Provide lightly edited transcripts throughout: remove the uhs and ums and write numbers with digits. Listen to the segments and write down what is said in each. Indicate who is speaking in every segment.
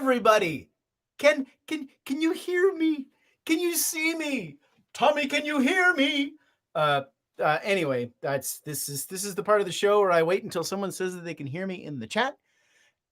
Speaker 1: everybody. Can you hear me? Can you see me? Tommy, can you hear me? Anyway, this is the part of the show where I wait until someone says that they can hear me in the chat,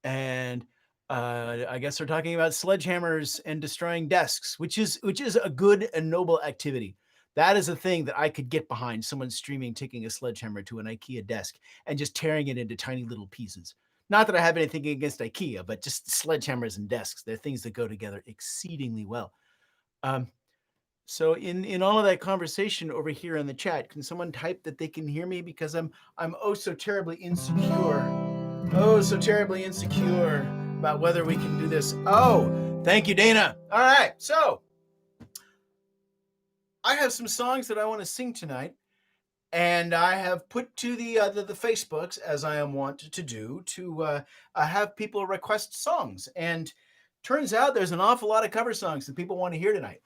Speaker 1: and I guess they're talking about sledgehammers and destroying desks, which is a good and noble activity. That is a thing that I could get behind, someone streaming taking a sledgehammer to an IKEA desk and just tearing it into tiny little pieces. Not that I have anything against IKEA, but just sledgehammers and desks. They're things that go together exceedingly well. So in all of that conversation over here in the chat, can someone type that they can hear me? Because I'm oh so terribly insecure. Oh, so terribly insecure about whether we can do this. Oh, thank you, Dana. All right, so I have some songs that I want to sing tonight, and I have put to the Facebooks, as I am wont to do, to have people request songs. And turns out there's an awful lot of cover songs that people want to hear tonight.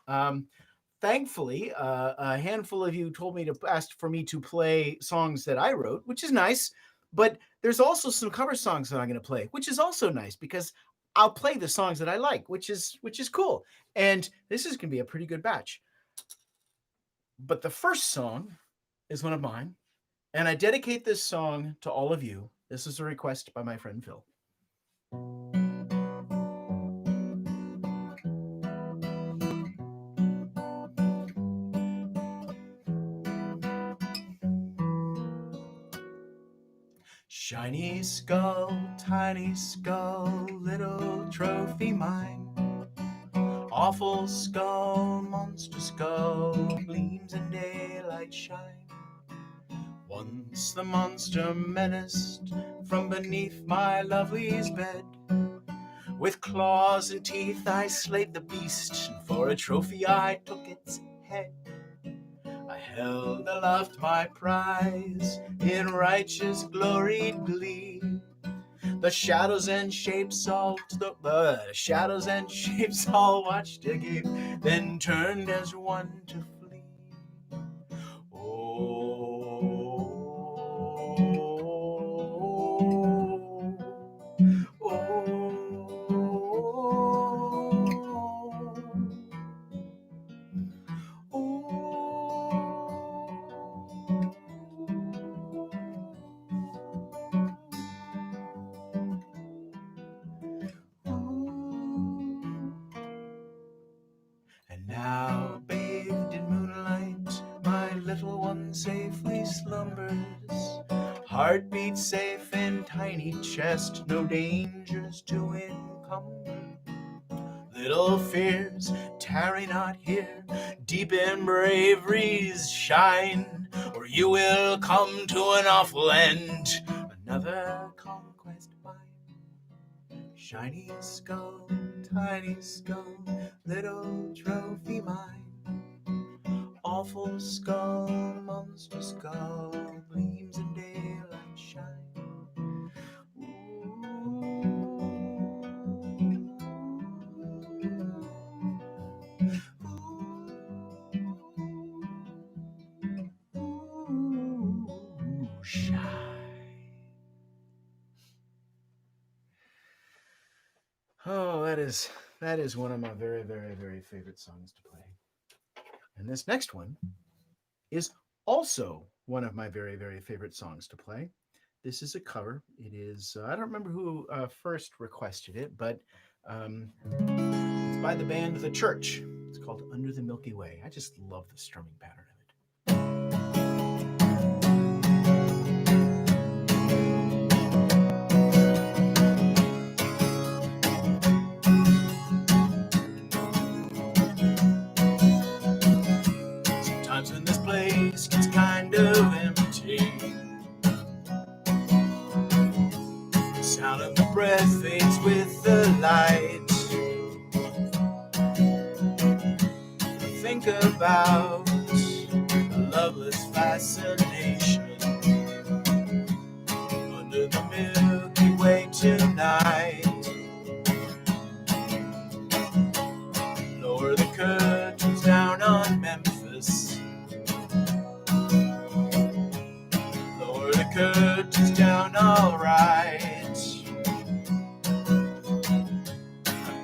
Speaker 1: Thankfully, a handful of you told me to ask for me to play songs that I wrote, which is nice. But there's also some cover songs that I'm going to play, which is also nice because I'll play the songs that I like, which is cool. And this is going to be a pretty good batch. But the first song is one of mine, and I dedicate this song to all of you. This is a request by my friend Phil. Shiny skull, tiny skull, little trophy mine. Awful skull, monster skull, gleams in daylight shine. Once the monster menaced from beneath my lovely's bed. With claws and teeth I slayed the beast, and for a trophy I took its head. I held aloft my prize in righteous gloried glee. The shadows and shapes all watched agape, then turned as one to flee. And now, bathed in moonlight, my little one safely slumbers. Heartbeat safe in tiny chest, no dangers to encumber. Little fears, tarry not here, deep in bravery's shine, or you will come to an awful end, another conquest mine. Shiny skull, tiny skull, little trophy mine. Awful skull, monster skull, gleams in daylight shine. Oh, that is one of my very, very, very favorite songs to play. And this next one is also one of my very, very favorite songs to play. This is a cover. It is, I don't remember who first requested it, but it's by the band The Church. It's called Under the Milky Way. I just love the strumming pattern of it. Sometimes when this place gets kind of empty, the sound of the breath fades with the light. Think about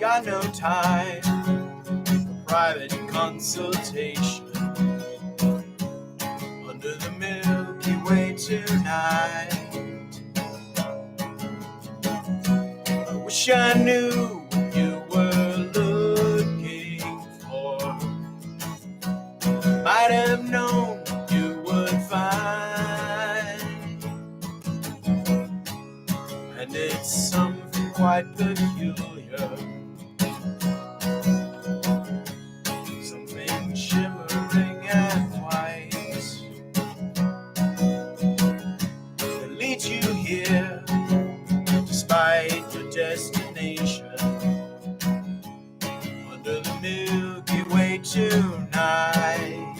Speaker 1: got no time for private consultation under the Milky Way tonight. I wish I knew what you were looking for. Might have known what you would find. And it's something quite peculiar, something shimmering and white, that leads you here despite your destination under the Milky Way tonight.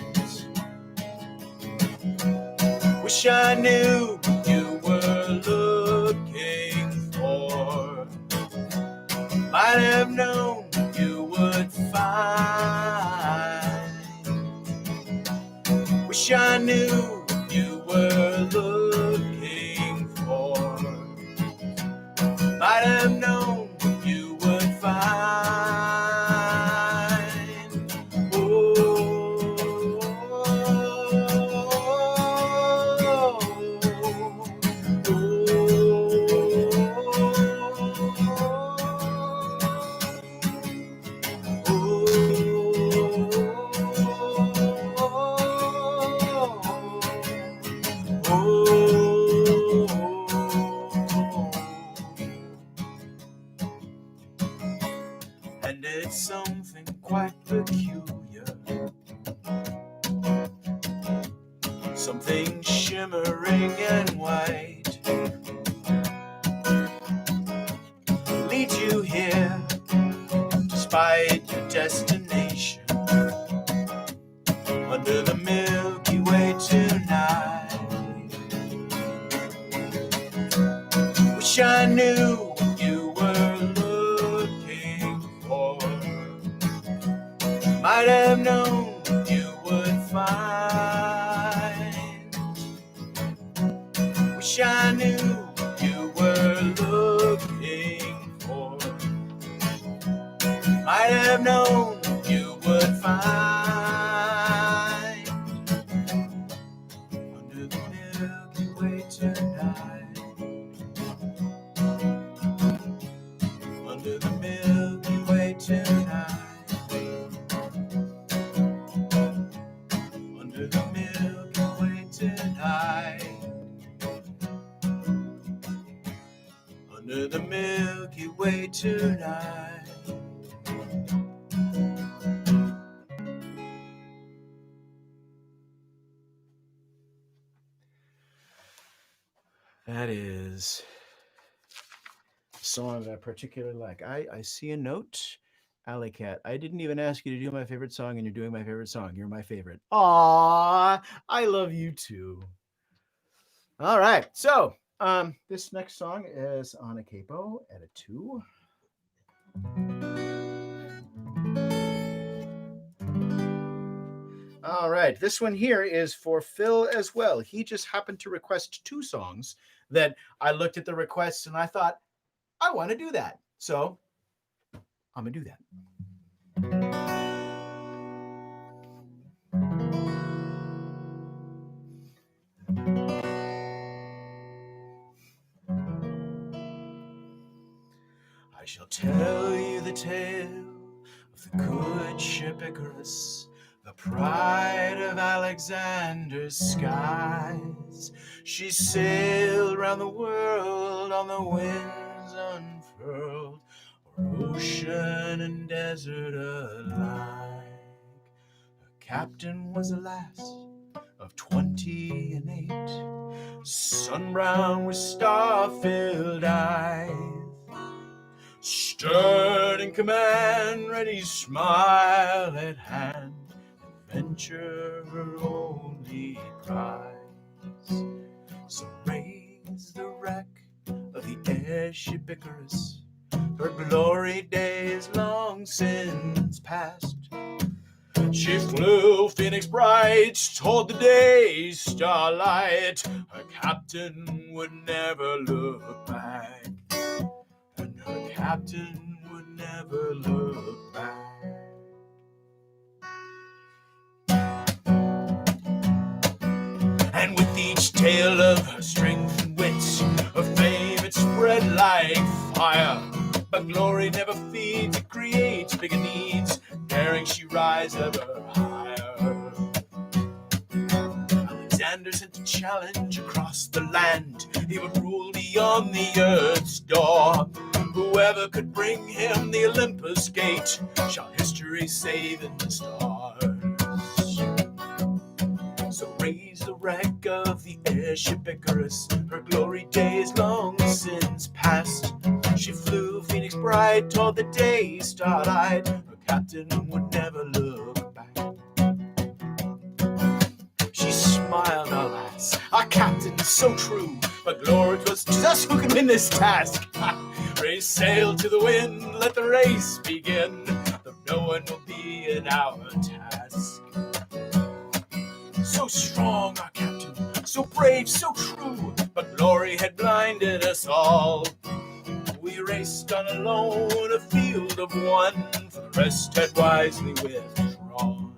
Speaker 1: Wish I knew what you were looking for. Might have known what you would find. Wish I knew what you were looking for. Might have known what you would find. And it's something quite peculiar, something shimmering and white, leads you here despite your destination under the Milky Way tonight. Wish I knew what you were looking for. Might have known what you would find. Wish I knew what you were looking for. Might have known what you would find under the Milky Way tonight. Under the Milky Way tonight. Under the Milky Way tonight. Under the Milky Way tonight. That is a song that I particularly like. I see a note. Alley Cat, I didn't even ask you to do my favorite song, and you're doing my favorite song. You're my favorite. Aww, I love you too. All right, so this next song is on a capo at a 2. All right, this one here is for Phil as well. He just happened to request 2 songs that I looked at the requests and I thought, I want to do that. So I'm going to do that. I shall tell you the tale of the good ship Icarus, the pride of Alexander's skies. She sailed round the world on the winds unfurled, o'er ocean and desert alike. Her captain was a lass of 28, sun-brown with star-filled eyes, stern in command, ready smile at hand, adventure her only prize. So raise the wreck of the airship Icarus, her glory days long since past. She flew phoenix bright toward the day's starlight. Her captain would never look back, and her captain would never look back. And with each tale of her strength and wit, her fame it spread like fire. But glory never feeds, it creates bigger needs. Daring she rise ever higher. Alexander sent a challenge across the land. He would rule beyond the earth's door. Whoever could bring him the Olympus gate shall history save in the stars. So raise the wreck of the airship Icarus. Her glory days long since past. She flew Phoenix bright toward the day starlight. Her captain would never look back. She smiled, alas, our captain is so true. But glory, 'twas just who can win this task. Raise sail to the wind, let the race begin. Though no one will be in our task. So strong our captain, so brave, so true, but glory had blinded us all. We raced on alone, a field of one, for the rest had wisely withdrawn.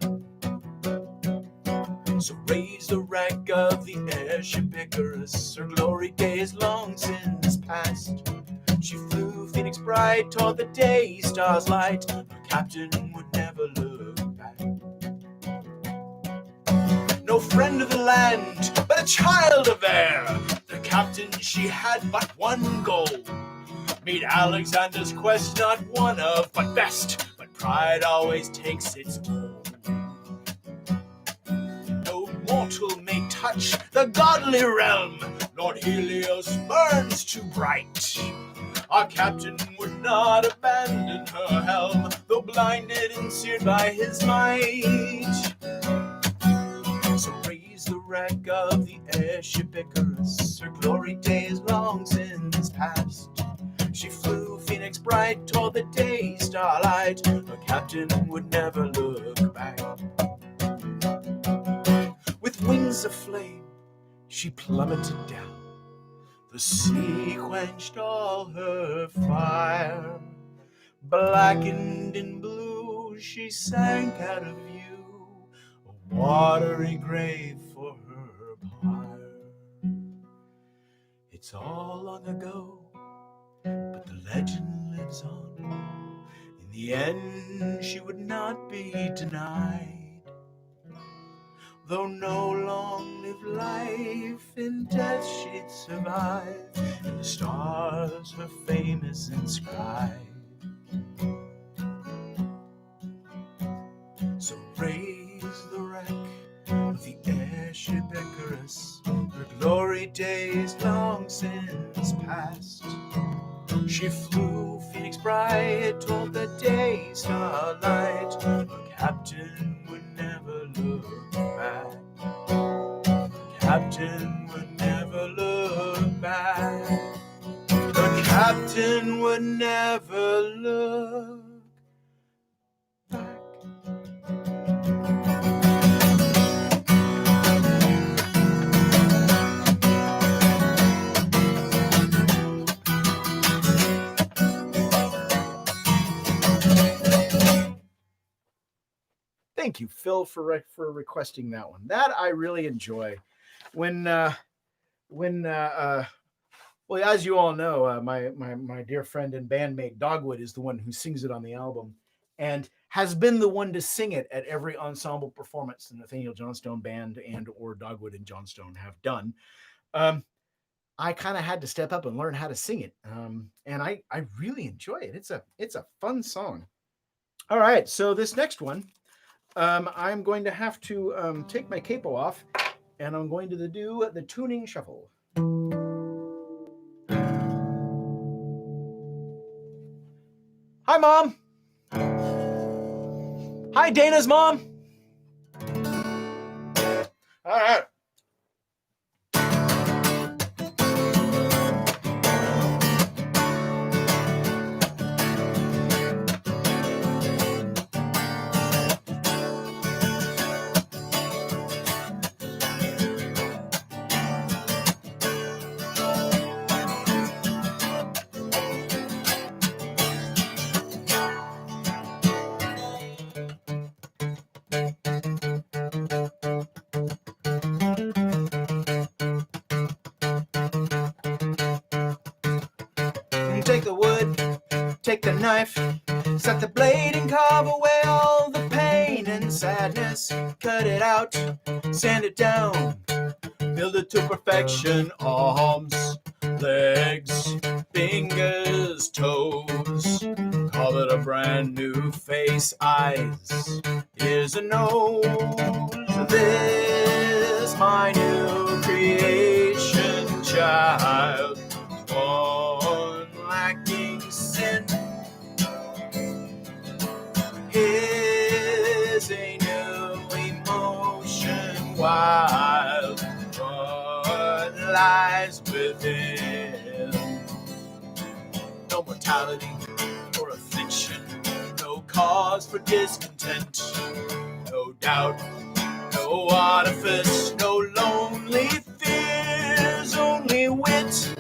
Speaker 1: So raise the wreck of the airship Icarus, her glory days long since past. She flew Phoenix bright toward the day star's light, her captain would never look back. No friend of the land, but a child of air. The captain, she had but one goal. Meet Alexander's quest, not one of, but best. But pride always takes its toll. No mortal may touch the godly realm. Lord Helios burns too bright. Our captain would not abandon her helm, though blinded and seared by his might. So raise the wreck of the airship Icarus, her glory days long since past. She flew Phoenix bright toward the day starlight, her captain would never look back. With wings of flame, she plummeted down. The sea quenched all her fire. Blackened in blue, she sank out of view, a watery grave for her pyre. It's all long ago, but the legend lives on. In the end, she would not be denied. Though no long-lived life, in death she'd survive. In the stars her fame is inscribed. So raise the wreck of the airship Icarus, her glory days long since past. She flew Phoenix bright toward the day starlight, her captain would never look back. Captain would never look back. The captain would never look back. Thank you, Phil, for requesting that one. That I really enjoy. When well, as you all know, my dear friend and bandmate Dogwood is the one who sings it on the album, and has been the one to sing it at every ensemble performance the Nathaniel Johnstone Band and or Dogwood and Johnstone have done. I kind of had to step up and learn how to sing it, and I really enjoy it. It's a fun song. All right, so this next one. I'm going to have to take my capo off, and I'm going to do the tuning shuffle. Hi, Mom. Hi, Dana's mom. All right. Take the knife, set the blade and carve away all the pain and sadness. Cut it out, sand it down, build it to perfection. Arms, legs, fingers, toes. Call it a brand new face. Eyes, ears and nose. This my new creation child, one lacking sin. Here's a new emotion wild, what lies within. No mortality or affliction, no cause for discontent, no doubt, no artifice, no lonely fears, only wit,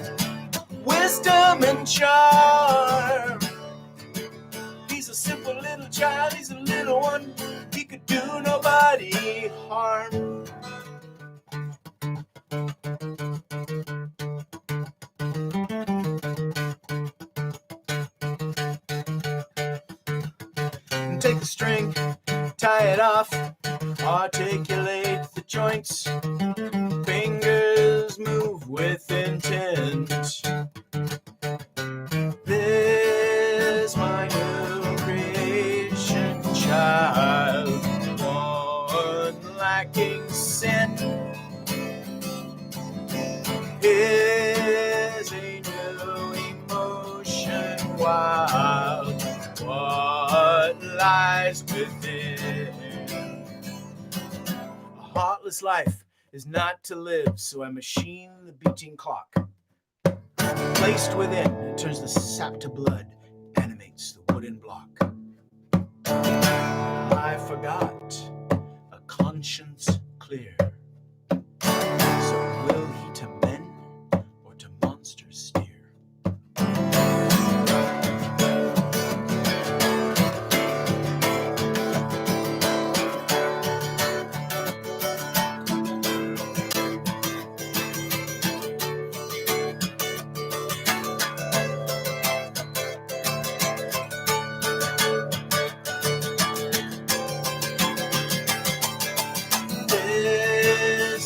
Speaker 1: wisdom and charm. He's a simple little child, he's a little one, he could do nobody harm. Take the string, tie it off, articulate the joints, fingers move with intent. This my new creation child, one lacking sin. Here's a new emotion wild, what lies within. A heartless life is not to live, so I machine the beating clock. Placed within, it turns the sap to blood, animates the wooden block. I forgot a conscience clear. So will he to men or to monsters steer?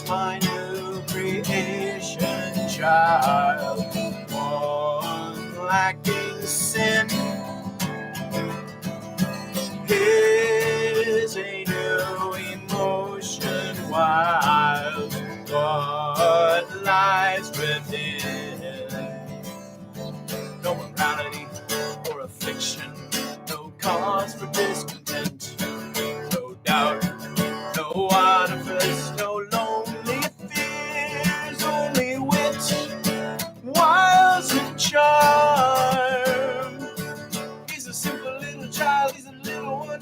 Speaker 1: My new creation child, one lacking sin. Here's a new emotion wild, what lies within. No morality or affliction, no cause for discontent, no doubt, no artifice, no lonely fears, only wit, wiles and charm. He's a simple little child, he's a little one,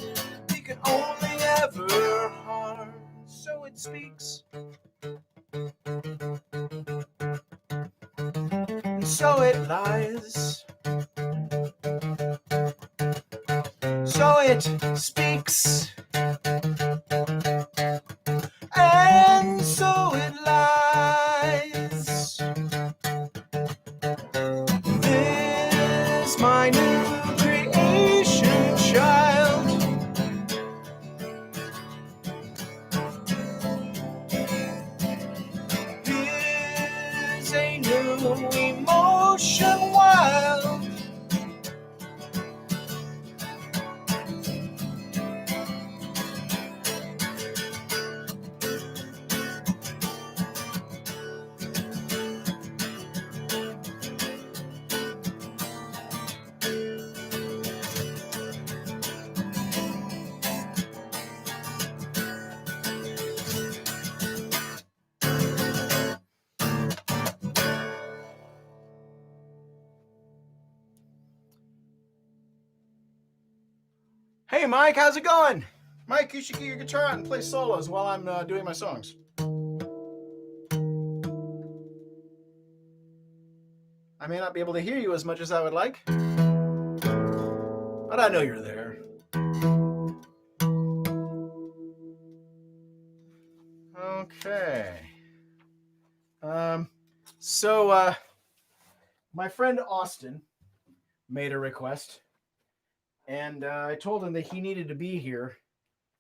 Speaker 1: he can only ever harm. So it speaks, and so it lies, so it speaks, and so it lies. This my new creation child, here's a new emotion wild. Hey Mike, how's it going? Mike, you should get your guitar out and play solos while I'm doing my songs. I may not be able to hear you as much as I would like, but I know you're there. Okay. So my friend Austin made a request, and I told him that he needed to be here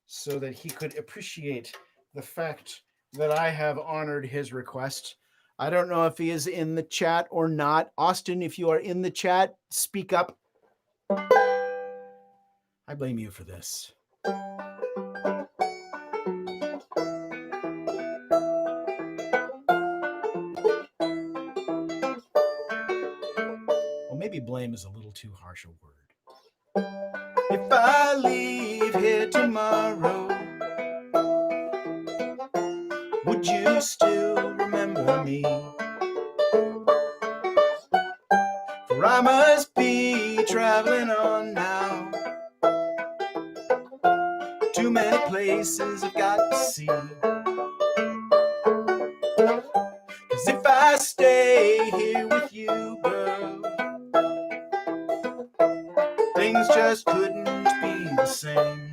Speaker 1: so that he could appreciate the fact that I have honored his request. I don't know if he is in the chat or not. Austin, if you are in the chat, speak up. I blame you for this. Well, maybe blame is a little too harsh a word. If I leave here tomorrow, would you still remember me? For I must be traveling on now. Too many places I've got to see. 'Cause if I stay here with you, girl, things just couldn't be the same.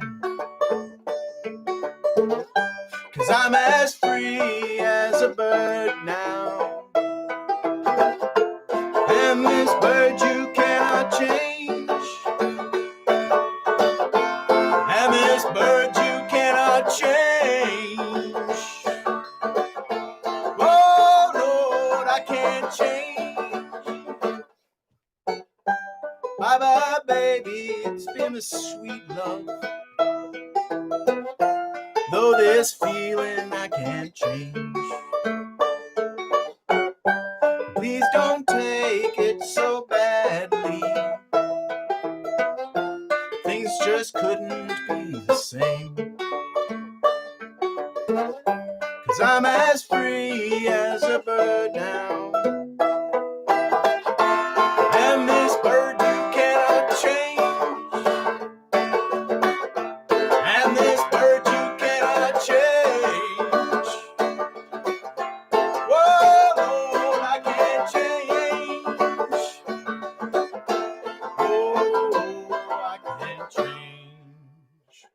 Speaker 1: 'Cause I'm as free as a bird now, and this bird you cannot change, and this bird you cannot change. Oh Lord, I can't change. Bye bye baby, it's been a sweet love, though this feeling I can't change. Please don't take it so badly, things just couldn't be the same. 'Cause I'm as free as a bird now, and this bird you cannot change, and this bird you cannot change. Whoa, Lord, I can't change. Oh, I can't change.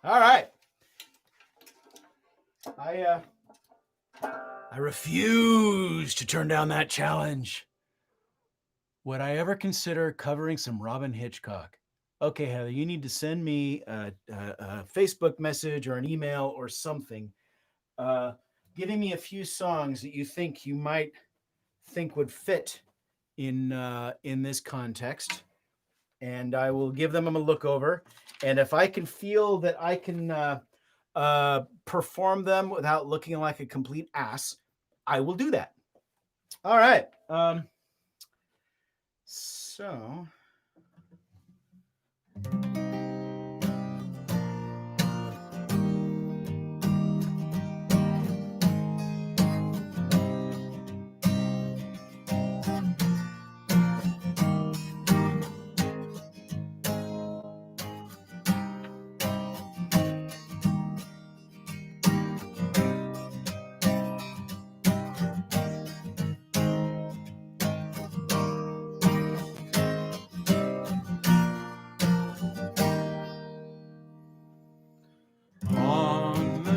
Speaker 1: All right. I refuse to turn down that challenge. Would I ever consider covering some Robin Hitchcock? Okay, Heather, you need to send me a Facebook message or an email or something, giving me a few songs that you think might think would fit in this context, and I will give them a look over. And if I can feel that I can perform them without looking like a complete ass, I will do that. All right. So.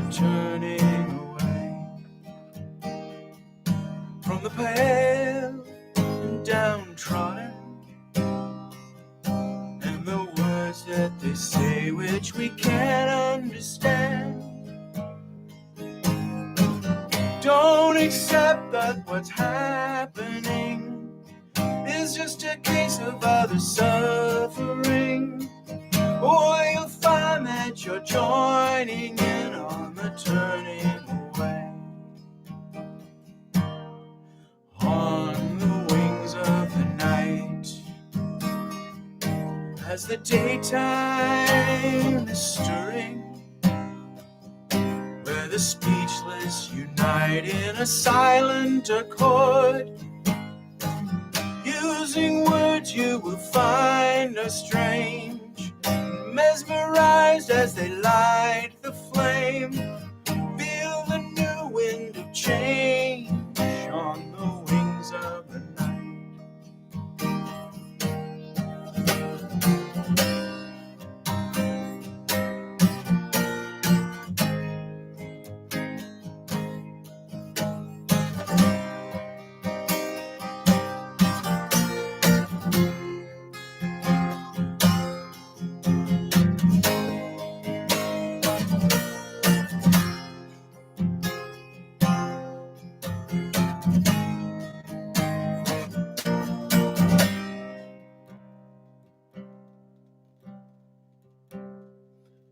Speaker 1: Turning away from the pale and downtrodden, and the words that they say which we can't understand. Don't accept that what's happening is just a case of other suffering, or you'll find that you're joining in on the turning away. On the wings of the night, as the daytime is stirring, where the The speechless unite in a silent accord. Using words you will find are strange, mesmerized as they light the flame. Feel the new wind of change on the wings of the night.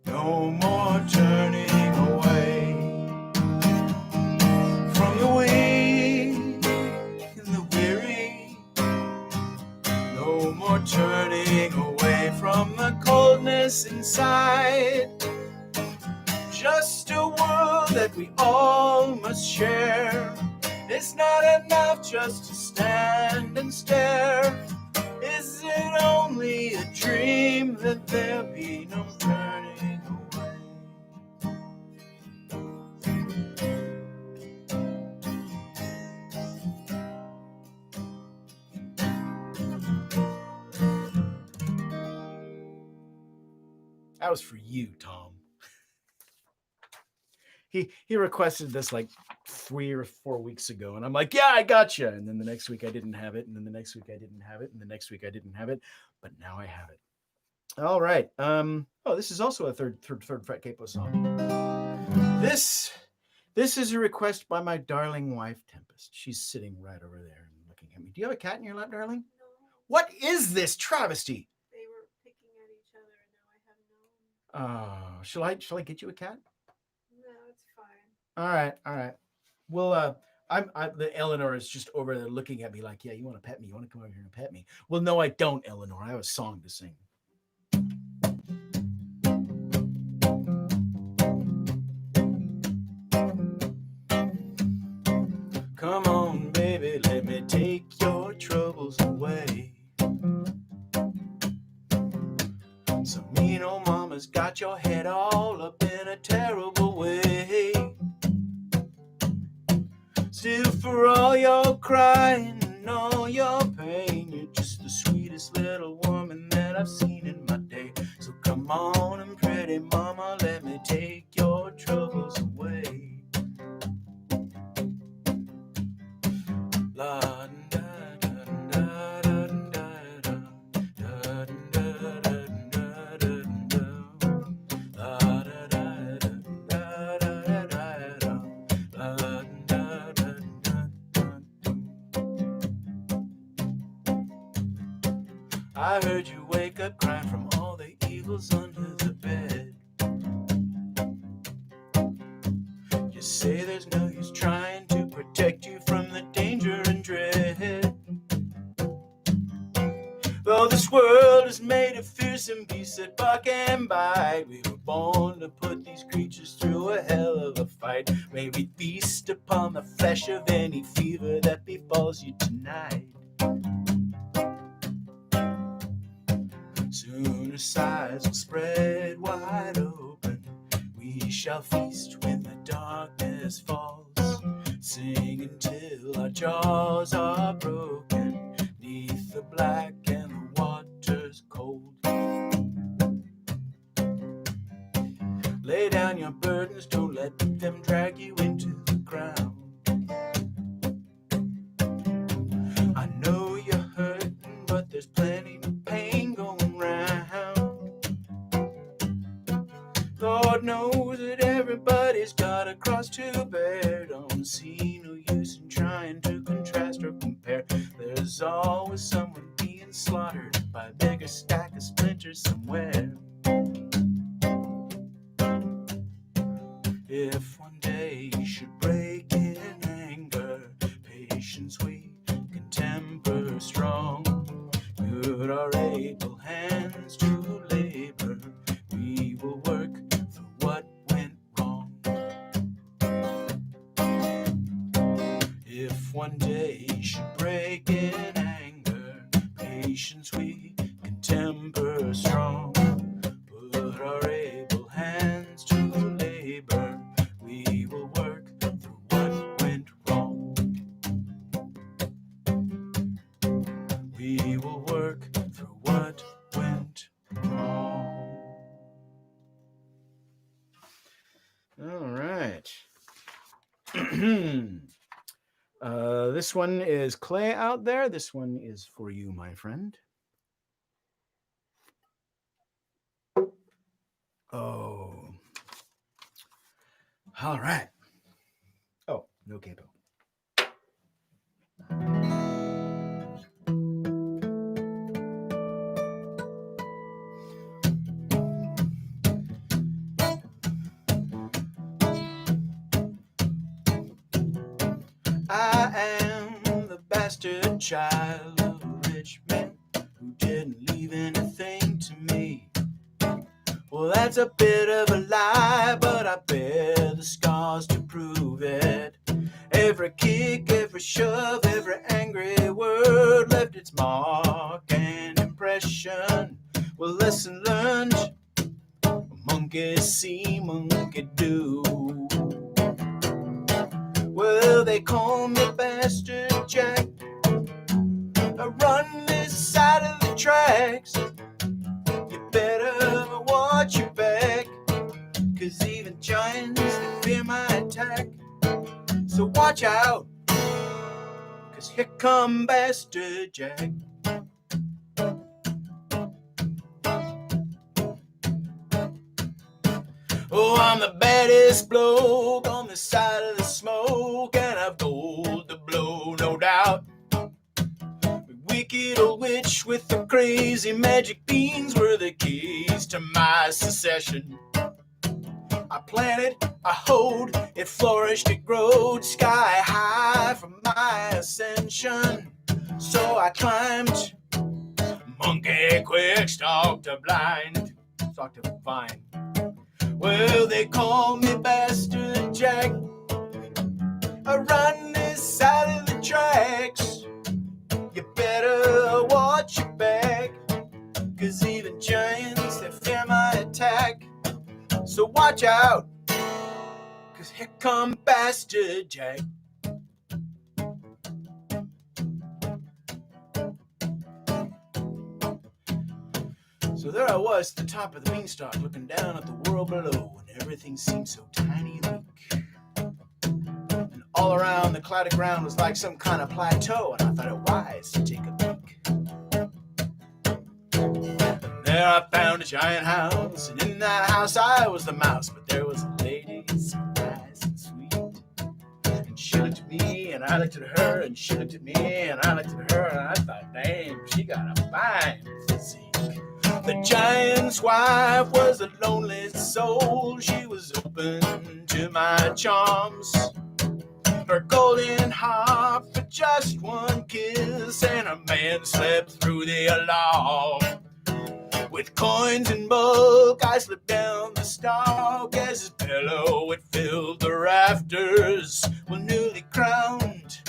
Speaker 1: No more turning away from the weak and the weary. No more turning away from the coldness inside. Just a world that we all must share. It's not enough just to stand and stare. Is it only a dream that there be no turning away? That was for you, Tom. He requested this like 3 or 4 weeks ago, and I'm like, yeah, I gotcha. And then the next week I didn't have it, and then the next week I didn't have it, and the next week I didn't have it, but now I have it. All right. Oh, this is also a third fret capo song. This is a request by my darling wife, Tempest. She's sitting right over there and looking at me. Do you have a cat in your lap, darling?
Speaker 2: No.
Speaker 1: What is this travesty?
Speaker 2: They were picking at each other, and now I have no.
Speaker 1: Oh, shall I get you a cat?
Speaker 2: No, it's fine.
Speaker 1: All right. Well, the Eleanor is just over there looking at me like, yeah, you want to pet me? You want to come over here and pet me? Well, no, I don't, Eleanor. I have a song to sing. Come on, baby, let me take your troubles away. Some mean old mama's got your head all up in a terrible way. Still, for all your crying and all your pain, you're just the sweetest little woman that I've seen in my day. So come on and pretty mama, let me take your troubles away. La da da da da da da da da da I heard you wake up crying from all the evils under the bed. You say there's no use trying to protect you from the danger and dread. Though this world is made of fearsome beasts that bark and bite, we were born to put these creatures through a hell of a fight. May we feast upon the flesh of any fever that befalls you tonight. Soon our sides will spread wide open. We shall feast when the darkness falls. Sing until our jaws are broken. Neath the black and the water's cold. Lay down your burdens, don't let them drag you into the ground. I know you're hurting, but there's plenty of pain going round. Lord knows that everybody's got a cross to bear. Don't see no use in trying to contrast or compare. There's always someone being slaughtered by a bigger stack of splinters somewhere. If one day you should break in anger, patience we can temper strong. Put our able hands to labor, we will work for what went wrong. This one is Clay out there. This one is for you, my friend. Oh. All right. Oh, no capo. I am the bastard child of a rich man who didn't leave anything to me. Well, that's a bit of a lie, but I bear the scars to prove it. Every kick, every shove, every angry word left its mark and impression. Well, lesson learned, monkey see, monkey do. Well, they call me Bastard Jack. I run this side of the tracks. You better watch your back, 'cause even giants they fear my attack. So watch out, 'cause here come Bastard Jack. Oh, I'm the baddest bloke on the side of the smoke, and I've gold to blow, no doubt. Wicked old witch with the crazy magic beans were the keys to my secession. I planted, I hoed, it flourished, it growed sky high from my ascension. So I climbed, monkey quick, stalked to blind, stalked to vine. Well, they call me Bastard Jack. I run this side of the tracks. You better watch your back, 'cause even giants they fear my attack. So watch out, 'cause here come Bastard Jack. So there I was at the top of the beanstalk, looking down at the world below, and everything seemed so tiny and weak. And all around the cloudy ground was like some kind of plateau, and I thought it wise to take a peek. And there I found a giant house, and in that house I was the mouse, but there was a lady so nice and sweet. And she looked at me, and I looked at her, and she looked at me, and I looked at her, and I thought, damn, she got a fine physique. The giant's wife was a lonely soul. She was open to my charms. Her golden harp for just one kiss, and a man slept through the alarm. With coins in bulk, I slipped down the stalk as his pillow it filled the rafters. Well, newly crowned,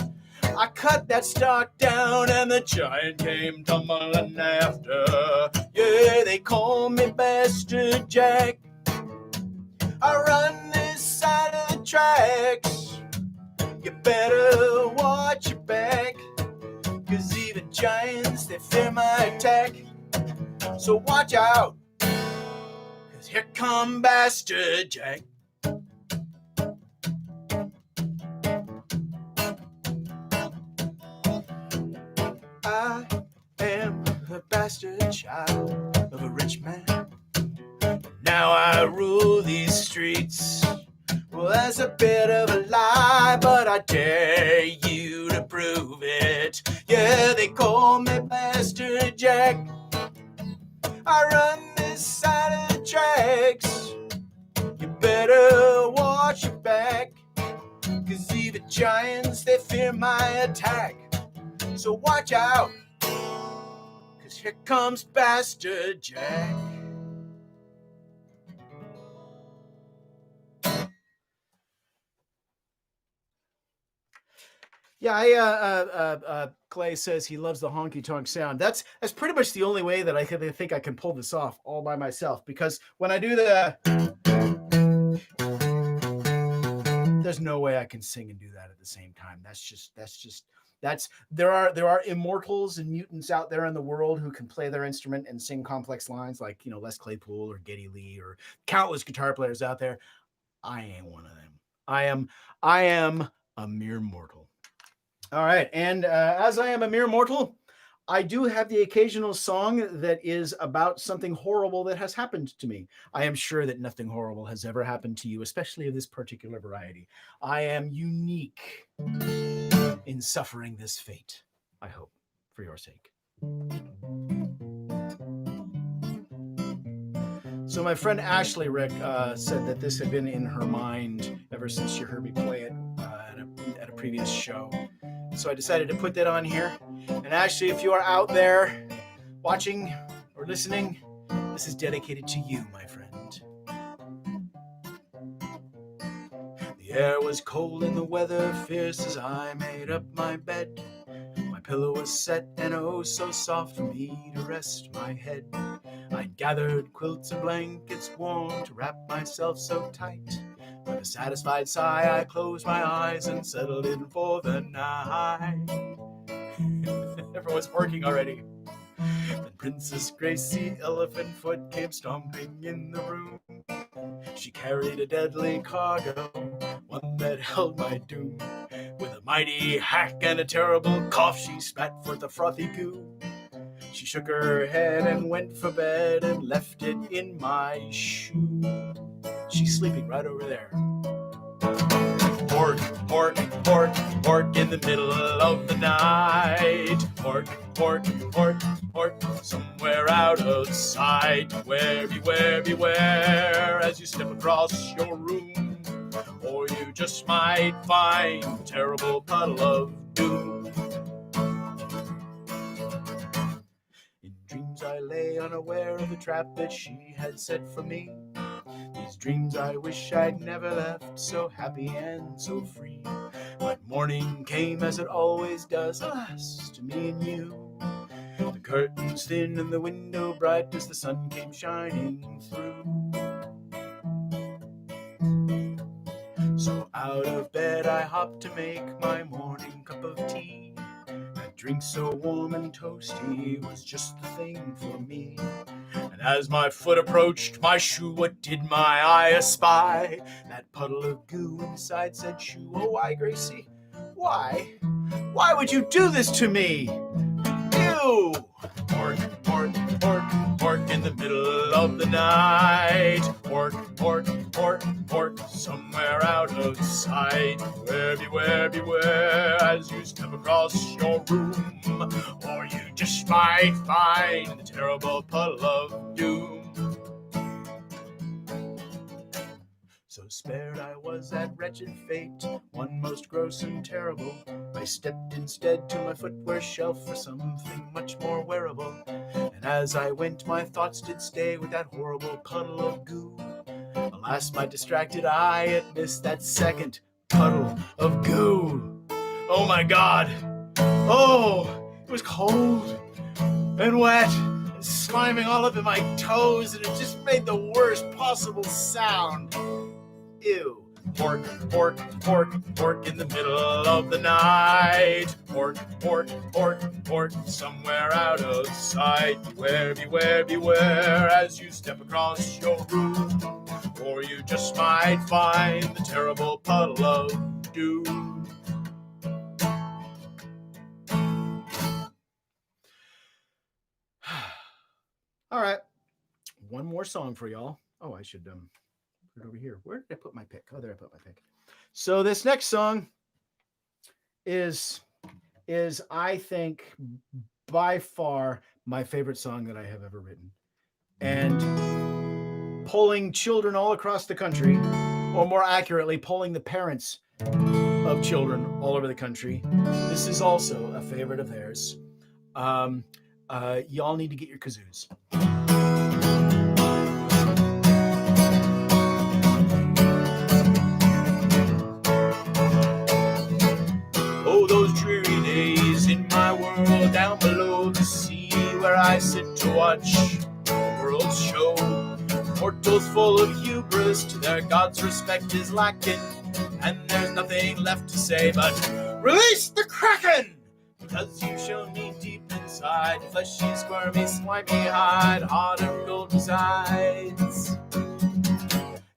Speaker 1: I cut that stalk down, and the giant came tumbling after. Yeah, they call me Bastard Jack. I run this side of the tracks. You better watch your back, 'cause even giants they fear my attack. So watch out, 'cause here come Bastard Jack. I am a bastard child of a rich man. Now I rule these streets. Well, that's a bit of a lie, but I dare you to prove it. Yeah, they call me Bastard Jack. I run this side of the tracks. You better watch your back, 'cause even giants they fear my attack. So watch out, 'cause here comes Bastard Jack. Yeah, Clay says he loves the honky tonk sound. That's pretty much the only way that I think I can pull this off all by myself. Because when I do there's no way I can sing and do that at the same time. There are immortals and mutants out there in the world who can play their instrument and sing complex lines, like Les Claypool or Geddy Lee or countless guitar players out there. I ain't one of them. I am a mere mortal. All right, and as I am a mere mortal, I do have the occasional song that is about something horrible that has happened to me. I am sure that nothing horrible has ever happened to you, especially of this particular variety. I am unique in suffering this fate, I hope, for your sake. So my friend Ashley Rick said that this had been in her mind ever since she heard me play it at a previous show. So I decided to put that on here. And Ashley, if you are out there watching or listening, this is dedicated to you, my friend. The air was cold and the weather fierce as I made up my bed. My pillow was set and oh so soft for me to rest my head. I'd gathered quilts and blankets warm to wrap myself so tight. With a satisfied sigh, I closed my eyes and settled in for the night. Everyone's working already. Then Princess Gracie Elephant Foot came stomping in the room. She carried a deadly cargo, one that held my doom. With a mighty hack and a terrible cough, she spat forth a frothy goo. She shook her head and went for bed and left it in my shoe. She's sleeping right over there. Pork, pork, pork, pork in the middle of the night. Pork, pork, pork, pork, somewhere out of sight. Beware, beware, beware as you step across your room, or you just might find a terrible puddle of doom. In dreams I lay unaware of the trap that she had set for me. These dreams I wish I'd never left, so happy and so free. But morning came as it always does, alas, to me and you. The curtains thin and the window bright as the sun came shining through. So out of bed I hopped to make my morning cup of tea. That drink so warm and toasty was just the thing for me. And as my foot approached my shoe, what did my eye espy? That puddle of goo inside said shoe. Oh, why, Gracie? Why? Why would you do this to me? Ew! Pork, pork, pork, pork in the middle of the night. Pork, pork, pork, pork, somewhere out of sight. Beware, beware, beware as you step across your room, or you just might find the terrible puddle of doom. So spared I was that wretched fate, one most gross and terrible. I stepped instead to my footwear shelf for something much more wearable. And as I went, my thoughts did stay with that horrible puddle of goo. Alas, my distracted eye had missed that second puddle of goo. Oh my God! Oh, it was cold and wet and sliming all up in my toes, and it just made the worst possible sound. Ew. Pork, pork, pork, pork in the middle of the night. Pork, pork, pork, pork, somewhere out of sight. Beware, beware, beware as you step across your room, or you just might find the terrible puddle of doom. All right, one more song for y'all. Oh, I should put it over here. Where did I put my pick? Oh, there I put my pick. So this next song is I think by far my favorite song that I have ever written. And polling children all across the country, or more accurately, polling the parents of children all over the country, this is also a favorite of theirs. Y'all need to get your kazoos. Oh, those dreary days in my world down below the sea, where I sit to watch the world's show. Mortals full of hubris, to their gods respect is lacking, and there's nothing left to say but release the Kraken! Because you shall need deep inside, fleshy, squirmy, slimy hide, hard and gold besides.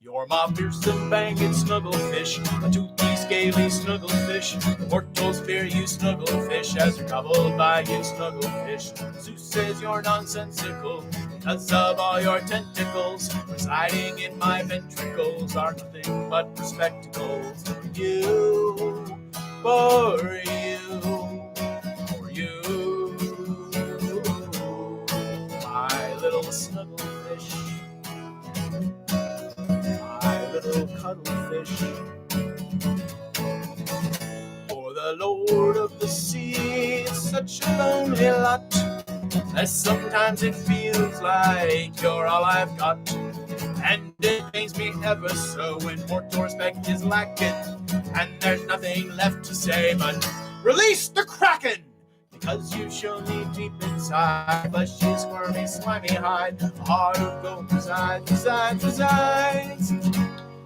Speaker 1: Your You're my fearsome banged snugglefish, a toothy, scaly snugglefish. The mortals fear you, snugglefish, as you're gobbled by you, snugglefish. Zeus says you're nonsensical because of all your tentacles. Residing in my ventricles are nothing but spectacles. For you, for you, for you, my little snugglefish, my little cuddlefish. For the Lord of the Sea is such a lonely lot that sometimes it feels like you're all I've got. And it pains me ever so when mortal respect is lacking, and there's nothing left to say but release the Kraken! Because you show me deep inside, fleshy, squirmy, slimy hide, heart of gold resides.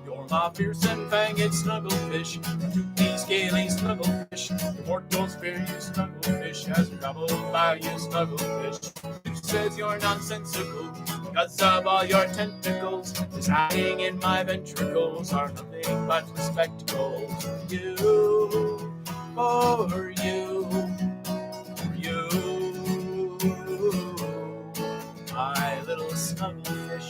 Speaker 1: You're my fearsome fanged snugglefish, toothy, scaly snugglefish. The mortals fear you, snugglefish, as you're gobbled by you, snugglefish. Who says you're nonsensical because of all your tentacles? Residing in my ventricles are nothing but spectacles. For you, for you, for you, my little snugglefish,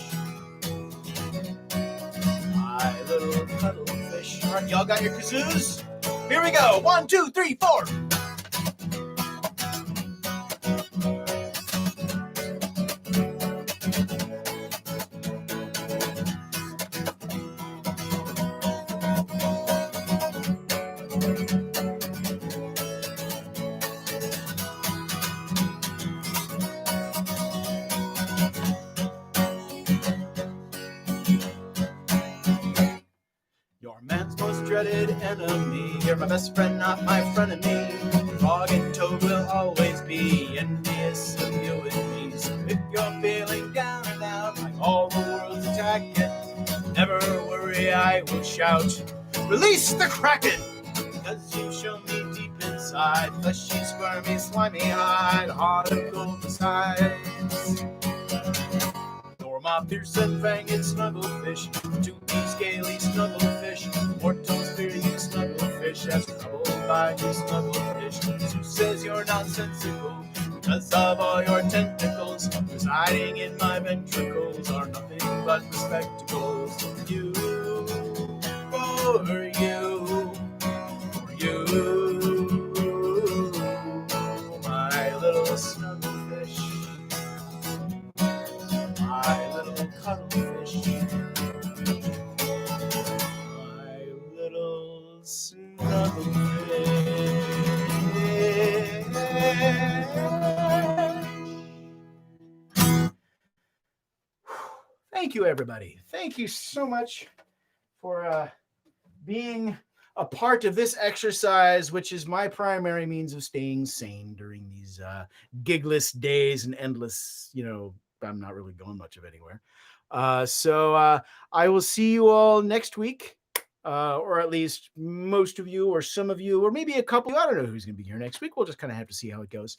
Speaker 1: my little cuddlefish. All right, y'all got your kazoos? Here we go. 1, 2, 3, 4. You're man's most dreaded enemy. You're my best friend, not my frenemy. Frog and toad will always be envious of you and me. So if you're feeling down and out, like all the world's attacking, never worry, I will shout, release the Kraken! Because you show me deep inside, fleshy, squirmy, slimy hide, heart of gold besides. You're my fearsome fanged snugglefish, toothy, scaly snugglefish. Mortals fear you, snugglefish, as you're troubled by you, snugglefish. Who says you're nonsensical because of all your tentacles? Residing in my ventricles are nothing but spectacles. For you, for you, for you, my little snugglefish, my little cuddlefish, my little snugglefish. Thank you, everybody. Thank you so much for being a part of this exercise, which is my primary means of staying sane during these gigless days and endless, I'm not really going much of anywhere. So I will see you all next week, or at least most of you, or some of you, or maybe a couple. I don't know who's going to be here next week. We'll just kind of have to see how it goes.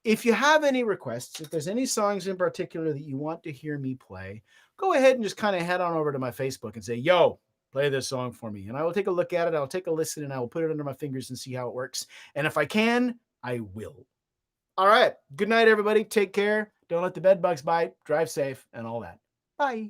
Speaker 1: If you have any requests, if there's any songs in particular that you want to hear me play, go ahead and just kind of head on over to my Facebook and say, yo, play this song for me. And I will take a look at it. I'll take a listen and I will put it under my fingers and see how it works. And if I can, I will. All right. Good night, everybody. Take care. Don't let the bed bugs bite. Drive safe and all that. Bye.